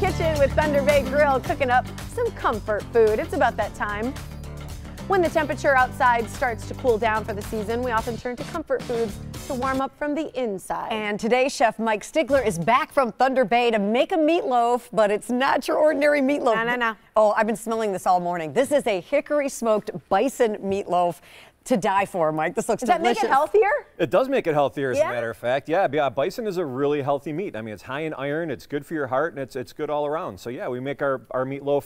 kitchen with Thunder Bay Grille, cooking up some comfort food. It's about that time. When the temperature outside starts to cool down for the season, we often turn to comfort foods to warm up from the inside. And today, Chef Mike Stigler is back from Thunder Bay to make a meatloaf, but it's not your ordinary meatloaf. No. Oh, I've been smelling this all morning. This is a hickory smoked bison meatloaf to die for, Mike. This looks Does delicious. that make it healthier? It does make it healthier, as Yeah? a matter of fact. Yeah, bison is a really healthy meat. I mean, it's high in iron, it's good for your heart, and it's good all around. So yeah, we make our meatloaf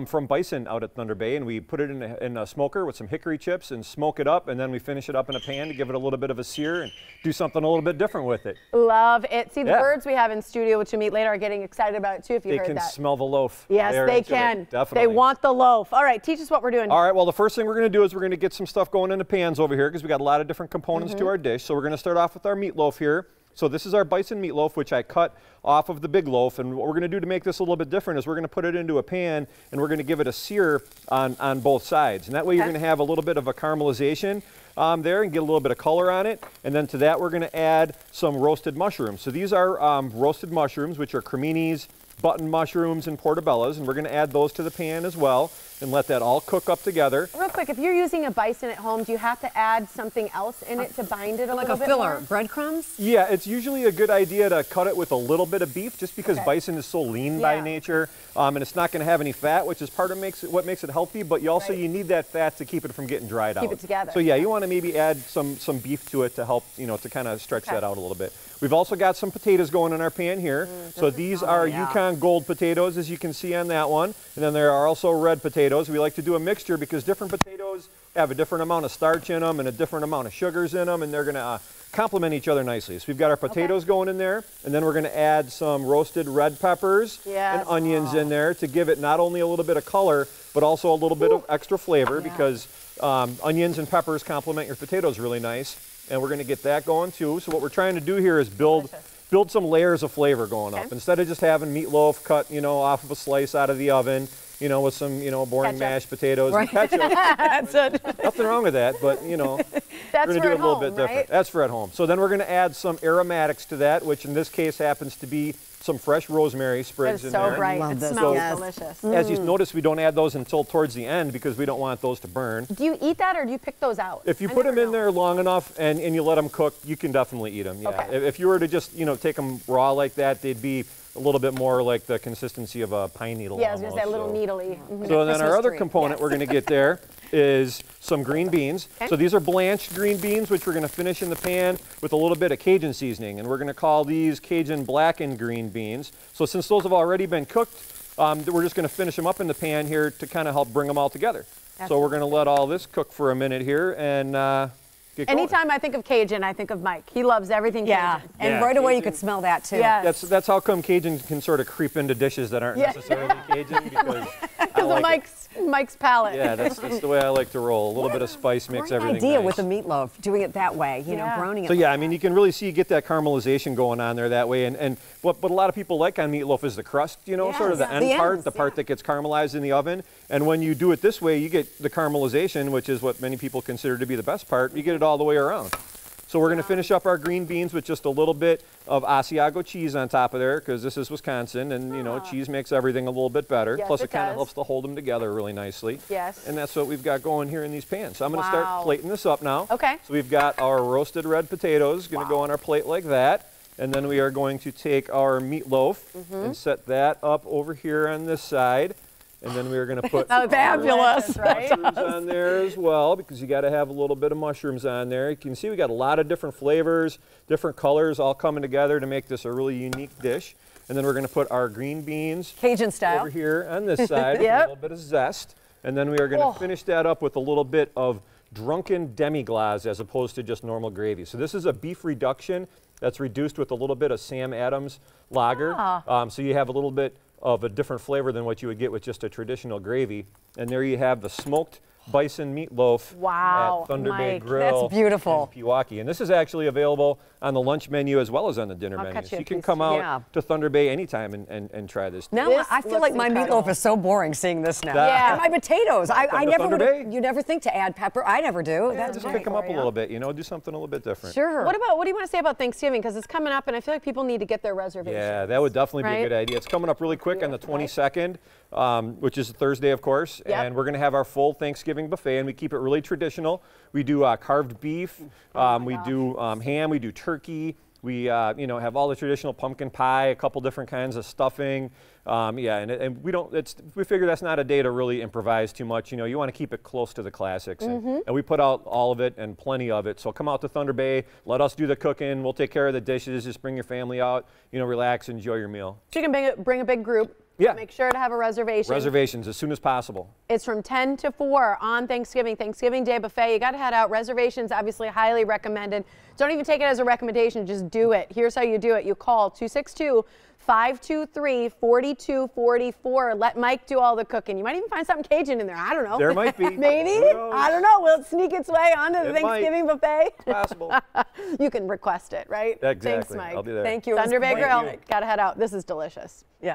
from bison out at Thunder Bay, and we put it in a smoker with some hickory chips and smoke it up, and then we finish it up in a pan to give it a little bit of a sear and do something a little bit different with it. Love it. See, the Yeah. birds we have in studio, which you'll meet later, are getting excited about it too, if you They heard can that. smell the loaf. Yes, They're they into it. can. Definitely. They want the loaf. All right, teach us what we're doing. All right, well, the first thing we're going to do is we're going to get some stuff going in the pans over here because we got a lot of different components to our dish. So we're going to start off with our meatloaf here. So this is our bison meatloaf, which I cut off of the big loaf. And what we're going to do to make this a little bit different is we're going to put it into a pan and we're going to give it a sear on both sides. And that way you're going to have a little bit of a caramelization there and get a little bit of color on it. And then to that we're going to add some roasted mushrooms. So these are roasted mushrooms, which are creminis, button mushrooms, and portobellos. And we're going to add those to the pan as well and let that all cook up together. Real quick, if you're using a bison at home, do you have to add something else in it to bind it a like little a bit filler, more? breadcrumbs? Yeah, it's usually a good idea to cut it with a little bit of beef just because bison is so lean by nature, and it's not going to have any fat, which is part of what makes it healthy, but you also you need that fat to keep it from getting dried out. Keep it together. So yeah, you want to maybe add some beef to it to help, to kind of stretch that out a little bit. We've also got some potatoes going in our pan here. So these are Yukon Gold potatoes, as you can see on that one. And then there are also red potatoes. We like to do a mixture because different potatoes have a different amount of starch in them and a different amount of sugars in them, and they're going to complement each other nicely. So we've got our potatoes going in there, and then we're going to add some roasted red peppers and onions in there to give it not only a little bit of color, but also a little bit of extra flavor because onions and peppers complement your potatoes really nice. And we're going to get that going too. So what we're trying to do here is build some layers of flavor going up. Instead of just having meatloaf cut, off of a slice out of the oven, with some, boring mashed potatoes and ketchup. That's it. Nothing wrong with that, but, we're going to do it a little bit different. That's for at home. So then we're going to add some aromatics to that, which in this case happens to be some fresh rosemary sprigs in there. It's so bright. It smells delicious. As you notice, we don't add those until towards the end because we don't want those to burn. Do you eat that or do you pick those out? If you put them in there long enough and you let them cook, you can definitely eat them. Yeah. Okay. If you were to just take them raw like that, they'd be a little bit more like the consistency of a pine needle. Yeah, I was going to say a little needly. So then our other component we're going to get there is some green beans. So these are blanched green beans, which we're going to finish in the pan with a little bit of Cajun seasoning. And we're going to call these Cajun blackened green beans. So since those have already been cooked, we're just going to finish them up in the pan here to kind of help bring them all together. So we're going to let all this cook for a minute here and anytime I think of Cajun, I think of Mike. He loves everything Cajun. And right away you could smell that too. Yes. That's how come Cajun can sort of creep into dishes that aren't necessarily Cajun because of Mike's palate. Yeah, that's the way I like to roll. A little bit of spice makes everything idea nice. with the meatloaf, doing it that way, browning it. So yeah, I mean, you can really see you get that caramelization going on there that way. And what a lot of people like on meatloaf is the crust, sort of the end part, the part that gets caramelized in the oven. And when you do it this way, you get the caramelization, which is what many people consider to be the best part. You get it all the way around. So we're going to finish up our green beans with just a little bit of Asiago cheese on top of there because this is Wisconsin and cheese makes everything a little bit better. Yes, Plus it kind of does. helps to hold them together really nicely. Yes. And that's what we've got going here in these pans. So I'm going to start plating this up now. Okay. So we've got our roasted red potatoes going to go on our plate like that. And then we are going to take our meatloaf and set that up over here on this side. And then we're going to put fabulous, mushrooms on there as well because you got to have a little bit of mushrooms on there. You can see we got a lot of different flavors, different colors all coming together to make this a really unique dish. And then we're going to put our green beans Cajun style over here on this side with a little bit of zest. And then we are going to finish that up with a little bit of drunken demi-glace as opposed to just normal gravy. So this is a beef reduction that's reduced with a little bit of Sam Adams lager. So you have a little bit of a different flavor than what you would get with just a traditional gravy. And there you have the smoked Bison Meatloaf Wow, at Thunder Bay Mike, Grille. that's beautiful. In Pewaukee. And this is actually available on the lunch menu as well as on the dinner I'll menu. cut So you a you can piece. come out Yeah. to Thunder Bay anytime and try this. Now This I feel looks like my incredible. meatloaf is so boring seeing this now. Yeah. And my potatoes. I to never Thunder would. Bay? You never think to add pepper. I never do. Yeah, That's just great. pick them up a little bit, you know, do something a little bit different. Sure. What do you want to say about Thanksgiving? Because it's coming up, and I feel like people need to get their reservations. Yeah, that would definitely be Right? a good idea. It's coming up really quick on the 22nd, which is Thursday, of course. Yep. And we're going to have our full Thanksgiving buffet, and we keep it really traditional. We do carved beef, we do ham, we do turkey. We you know, have all the traditional pumpkin pie, a couple different kinds of stuffing. Yeah, and we don't. We figure that's not a day to really improvise too much. You know, you want to keep it close to the classics, and we put out all of it and plenty of it. So come out to Thunder Bay, let us do the cooking. We'll take care of the dishes. Just bring your family out. You know, relax, enjoy your meal. So you can bring a big group. Yeah. Make sure to have a reservation. Reservations as soon as possible. It's from 10 to 4 on Thanksgiving Day buffet. You got to head out. Reservations, obviously highly recommended. Don't even take it as a recommendation. Just do it. Here's how you do it. You call 262-523-4244. Let Mike do all the cooking. You might even find something Cajun in there. I don't know. There might be. Maybe. Who knows? I don't know. Will it sneak its way onto the It might. Thanksgiving buffet? It's possible. You can request it, right? Exactly. Thanks, Mike. I'll be there. Thank you. It was Thunder Bay great. Grill. Got to head out. This is delicious. Yeah.